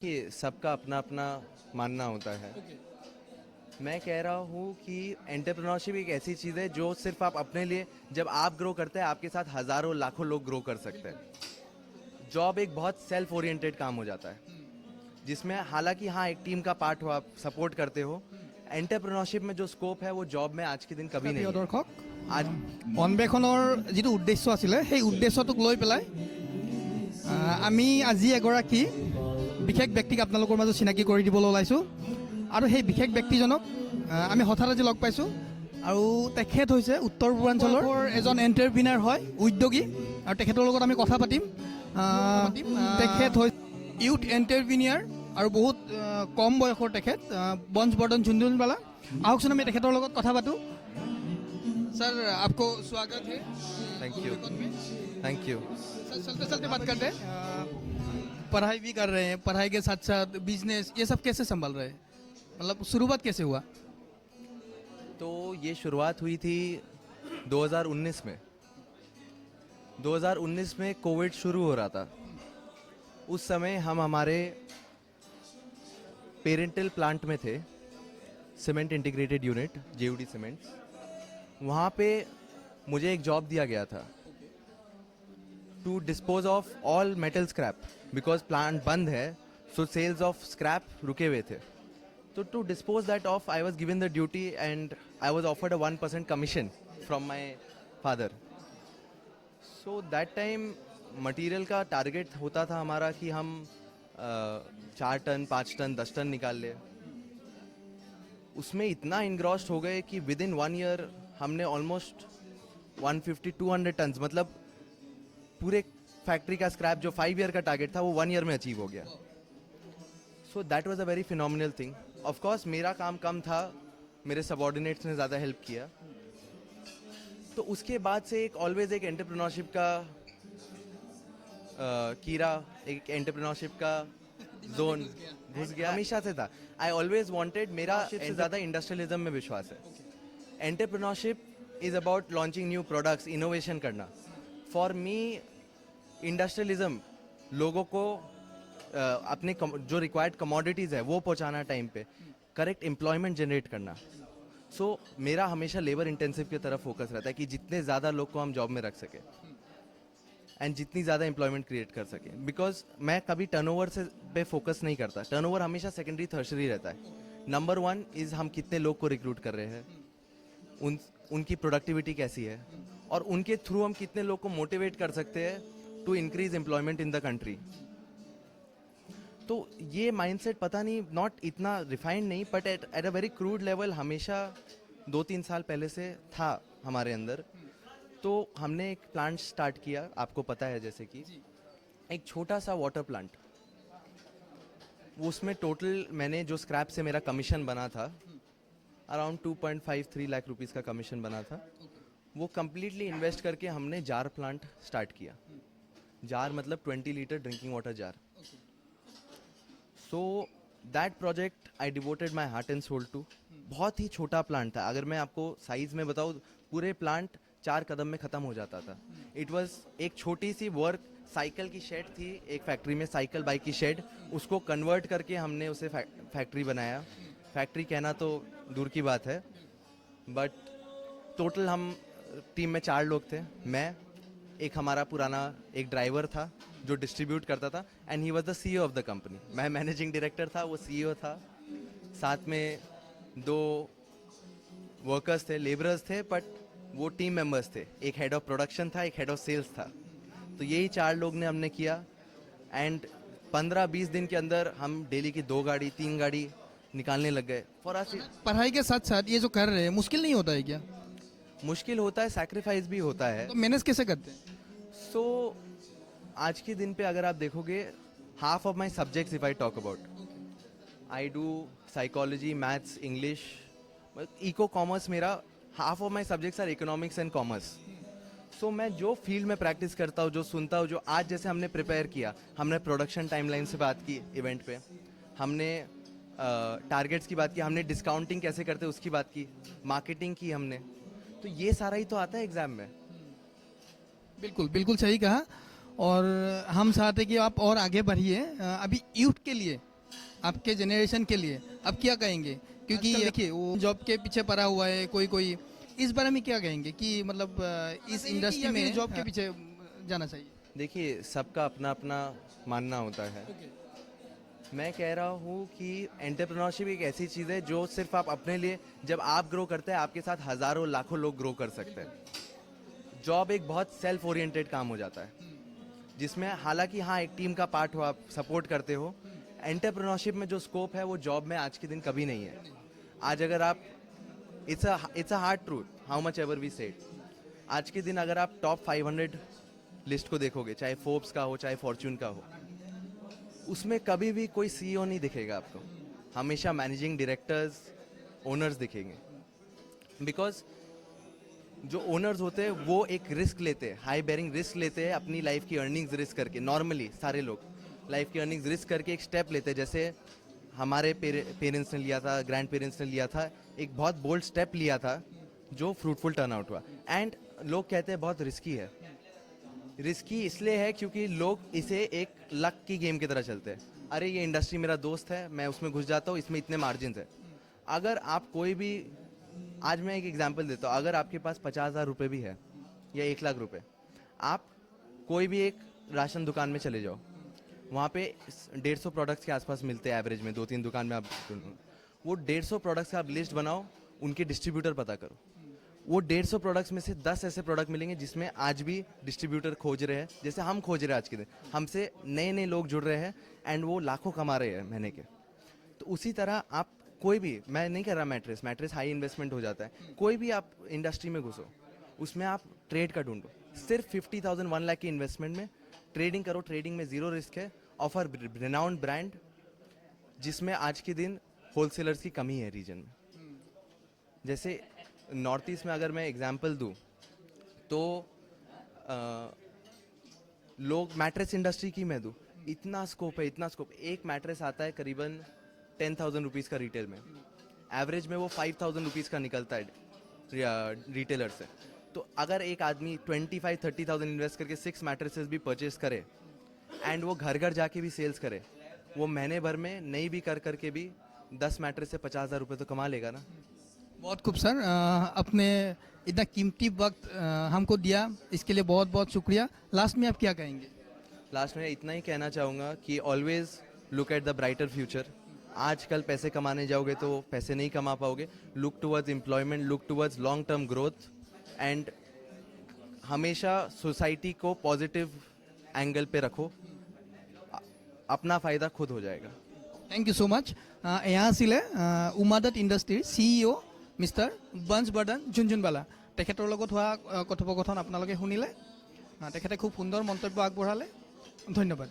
कि सबका अपना अपना मानना होता है। मैं कह रहा हूँ कि एंटरप्रेन्योरशिप एक ऐसी चीज़ है जो सिर्फ आप अपने लिए, जब आप ग्रो करते हैं आपके साथ हज़ारों लाखों लोग ग्रो कर सकते हैं। जॉब एक बहुत सेल्फ ओरिएंटेड काम हो जाता है जिसमें हालांकि हाँ एक टीम का पार्ट हो, आप सपोर्ट करते हो। एंटरप्रेन्योरशिप में जो स्कोप है वो जॉब में आज के दिन कभी नहीं প্ৰিয় है। দৰ্শক, आज অন্বেষণৰ যিটো উদ্দেশ্য আছিলে সেই উদ্দেশ্যটোক লৈ পেলাই আমি আজি এগৰাকী বিশেষ ব্যক্তিক আপোনালোকৰ মাজত চিনাকি কৰি দিবলৈ ওলাইছোঁ আৰু সেই বিশেষ ব্যক্তিজনক আমি হঠাৎ আজি লগ পাইছোঁ আৰু তেখেত হৈছে উত্তৰ পূৰ্বাঞ্চলৰ এজন এণ্টাৰপ্ৰিনাৰ হয়, উদ্যোগী, আৰু তেখেতৰ লগত আমি কথা পাতিম। তেখেত হৈছে ইউথ এণ্টাৰপ্ৰিনিয়াৰ আৰু বহুত কম বয়সৰ তেখেত বঞ্চবৰ্ধন ঝুনঝুনৱালা। আহকচোন আমি তেখেতৰ লগত কথা পাতোঁ। सर आपको स्वागत है। Thank you. Thank you. Sir चलते चलते बात करते हैं, पढ़ाई भी कर रहे हैं, पढ़ाई के साथ साथ बिजनेस ये सब कैसे संभाल रहे हैं, मतलब शुरुआत कैसे हुआ? तो ये शुरुआत हुई थी 2019 में। 2019 में कोविड शुरू हो रहा था। उस समय हम हमारे पेरेंटल प्लांट में थे, cement integrated unit JUD cements. वहाँ पे मुझे एक जॉब दिया गया था to dispose of all metal scrap, because plant बंद है, सो सेल्स ऑफ स्क्रैप रुके हुए थे। तो to dispose that of I was given the duty and I was offered a 1% commission from my father. So that time material का target होता था हमारा कि हम 4 टन 5 टन 10 टन निकाल ले। उसमें इतना इनग्रॉस्ड हो गए कि विद इन 1 ईयर हमने ऑलमोस्ट 150-200 टन, मतलब पूरे फैक्ट्री का स्क्रैप जो 5 ईयर का टारगेट था वो 1 ईयर में अचीव हो गया। So that was a very phenomenal thing. Of course मेरा काम कम था, मेरे सबॉर्डिनेट्स ने ज़्यादा हेल्प किया। तो उसके बाद से एक ऑलवेज एक एंटरप्रेन्योरशिप का कीड़ा, एक एंटरप्रेन्योरशिप का जोन घुस गया, हमेशा से था। आई ऑलवेज वांटेड, मेरा से ज़्यादा इंडस्ट्रियलिज्म में विश्वास है। Entrepreneurship is about launching new products, innovation करना। फॉर मी इंडस्ट्रियलिज्म लोगों को अपने जो रिक्वायर्ड कमोडिटीज़ है वो पहुंचाना टाइम पे, करेक्ट एम्प्लॉयमेंट जनरेट करना। सो मेरा हमेशा लेबर इंटेंसिव की तरफ फोकस रहता है कि जितने ज़्यादा लोग को हम जॉब में रख सके एंड जितनी ज़्यादा एम्प्लॉयमेंट क्रिएट कर सके। बिकॉज मैं कभी टर्नओवर से पे फोकस नहीं करता, टर्नओवर हमेशा सेकेंडरी थर्सरी रहता है। नंबर 1 इज़ हम कितने लोग को रिक्रूट कर रहे हैं, उनकी प्रोडक्टिविटी कैसी है, और उनके थ्रू हम कितने लोग को मोटिवेट कर सकते हैं to increase employment in the country. तो ये माइंडसेट पता नहीं, नॉट इतना रिफाइंड नहीं, but at a very crude level हमेशा 2-3 साल पहले से था हमारे अंदर। तो हमने एक प्लांट स्टार्ट किया, आपको पता है जैसे कि एक छोटा सा वाटर प्लांट। उसमें टोटल मैंने जो स्क्रैप से मेरा कमीशन बना था अराउंड 2.53 लाख रुपीस का कमीशन बना था, वो कम्प्लीटली इन्वेस्ट करके हमने जार प्लांट स्टार्ट किया। जार मतलब 20 litre drinking water jar. So that project I devoted my heart and soul to. बहुत ही छोटा प्लांट था, अगर मैं आपको साइज में बताऊँ पूरे प्लांट 4 कदम में ख़त्म हो जाता था। इट वॉज एक छोटी सी वर्क, साइकिल की शेड थी एक फैक्ट्री में, साइकिल बाइक की शेड, उसको कन्वर्ट करके हमने उसे फैक्ट्री बनाया। फैक्ट्री कहना तो दूर की बात है, बट टोटल हम टीम में 4 लोग थे। मैं, एक हमारा पुराना एक ड्राइवर था जो डिस्ट्रीब्यूट करता था, and he was the CEO of the company. मैं मैनेजिंग डायरेक्टर था, वो सीईओ था। साथ में 2 वर्कर्स थे, लेबरर्स थे, बट वो टीम मेंबर्स थे। एक हेड ऑफ प्रोडक्शन था, एक हेड ऑफ सेल्स था। तो यही 4 लोग ने हमने किया, एंड 15-20 दिन के अंदर हम डेली की 2 गाड़ी 3 गाड़ी निकालने लग गए। फॉर अस पढ़ाई के साथ साथ ये जो कर रहे हैं मुश्किल नहीं होता है क्या? मुश्किल होता है, सैक्रिफाइस भी होता है। तो मैनेज कैसे करते हैं? सो आज के दिन पे अगर आप देखोगे, half of my subjects if I talk about, I do psychology, maths, English, eco commerce. मेरा half of my subjects are economics and commerce. So मैं जो फील्ड में प्रैक्टिस करता हूँ, जो सुनता हूँ, जो आज जैसे हमने प्रिपेयर किया, हमने प्रोडक्शन टाइमलाइन से बात की इवेंट पे, हमने टारगेट्स की बात की, हमने डिस्काउंटिंग कैसे करते हैं उसकी बात की, मार्केटिंग की हमने। तो ये सारा ही तो आता है एग्जाम में। बिल्कुल बिल्कुल सही कहा। और हम चाहते कि आप और आगे बढ़िए। अभी यूथ के लिए आपके जनरेशन के लिए आप क्या कहेंगे? क्योंकि देखिए वो जॉब के पीछे पड़ा हुआ है कोई इस बारे में क्या कहेंगे कि मतलब इस इंडस्ट्री में जॉब के पीछे जाना चाहिए? देखिए सबका अपना अपना मानना होता है। मैं कह रहा हूँ कि एंटरप्रेन्योरशिप एक ऐसी चीज़ है जो सिर्फ आप अपने लिए, जब आप ग्रो करते हैं आपके साथ हज़ारों लाखों लोग ग्रो कर सकते हैं। जॉब एक बहुत सेल्फ ओरिएंटेड काम हो जाता है जिसमें हालांकि हाँ एक टीम का पार्ट हो, आप सपोर्ट करते हो। एंटरप्रेन्योरशिप में जो स्कोप है वो जॉब में आज के दिन कभी नहीं है। आज अगर आप it's a hard truth, how much ever we said, आज के दिन अगर आप टॉप 500 लिस्ट को देखोगे, चाहे फोर्ब्स का हो चाहे फॉर्च्यून का हो, उसमें कभी भी कोई सीईओ नहीं दिखेगा आपको। हमेशा मैनेजिंग डायरेक्टर्स, ओनर्स दिखेंगे। बिकॉज जो ओनर्स होते हैं वो एक रिस्क लेते हैं, हाई बेरिंग रिस्क लेते हैं, अपनी लाइफ की अर्निंग्स रिस्क करके। नॉर्मली सारे लोग लाइफ की अर्निंग्स रिस्क करके एक स्टेप लेते हैं, जैसे हमारे पेरेंट्स ने लिया था, ग्रैंड पेरेंट्स ने लिया था, एक बहुत बोल्ड स्टेप लिया था जो फ्रूटफुल टर्न आउट हुआ। एंड लोग कहते हैं बहुत रिस्की है। रिस्की इसलिए है क्योंकि लोग इसे एक लक की गेम की तरह चलते हैं। अरे ये इंडस्ट्री मेरा दोस्त है, मैं उसमें घुस जाता हूँ, इसमें इतने मार्जिन है। अगर आप कोई भी, आज मैं एक एग्जांपल देता हूँ, अगर आपके पास 50,000 रुपये भी है या 1 लाख रुपए, आप कोई भी एक राशन दुकान में चले जाओ, वहाँ पे 150 प्रोडक्ट्स के आसपास मिलते हैं एवरेज में, 2-3 दुकान में आप वो 150 प्रोडक्ट्स का आप लिस्ट बनाओ, उनके डिस्ट्रीब्यूटर पता करो। वो 150 प्रोडक्ट्स में से 10 ऐसे प्रोडक्ट मिलेंगे जिसमें आज भी डिस्ट्रीब्यूटर खोज रहे हैं, जैसे हम खोज रहे हैं आज के दिन। हमसे नए नए लोग जुड़ रहे हैं एंड वो लाखों कमा रहे हैं महीने के। तो उसी तरह आप कोई भी, मैं नहीं कह रहा मैट्रेस हाई इन्वेस्टमेंट हो जाता है, कोई भी आप इंडस्ट्री में घुसो, उसमें आप ट्रेड का ढूंढो। सिर्फ 50,000 1 लाख की इन्वेस्टमेंट में ट्रेडिंग करो। ट्रेडिंग में जीरो रिस्क है, ऑफर रिनाउंड ब्रांड, जिसमें आज के दिन होलसेलर्स की कमी है रीजन में। जैसे नॉर्थ ईस्ट में अगर मैं एग्जांपल दूं तो लोग मैट्रेस इंडस्ट्री की मैं दूं, इतना स्कोप है, इतना स्कोप। एक मैट्रेस आता है करीबन 10,000 रुपीज़ का रिटेल में, एवरेज में वो 5,000 रुपीज़ का निकलता है रिटेलर से। तो अगर एक आदमी 25-30,000 इन्वेस्ट करके 6 मैट्रेसेस भी परचेस करे एंड वो घर घर जाके भी सेल्स करे, वो महीने भर में नहीं भी कर करके भी 10 मैट्रेस से 50,000 रुपये तो कमा लेगा ना। बहुत खूब सर, अपने इतना कीमती वक्त हमको दिया, इसके लिए बहुत बहुत शुक्रिया। लास्ट में आप क्या कहेंगे? लास्ट में इतना ही कहना चाहूँगा कि always look at the brighter future. आजकल पैसे कमाने जाओगे तो पैसे नहीं कमा पाओगे। Look towards employment, look towards long term growth, and हमेशा सोसाइटी को पॉजिटिव एंगल पे रखो, अपना फ़ायदा खुद हो जाएगा। Thank you so much. यहाँ आছিলে উমাদত ইণ্ডাষ্ট্ৰীৰ CEO মিষ্টাৰ বংশবৰ্ধন ঝুনঝুনৱালা। তেখেতৰ লগত হোৱা কথোপকথন আপোনালোকে শুনিলে। তেখেতে খুব সুন্দৰ মন্তব্য আগবঢ়ালে। ধন্যবাদ।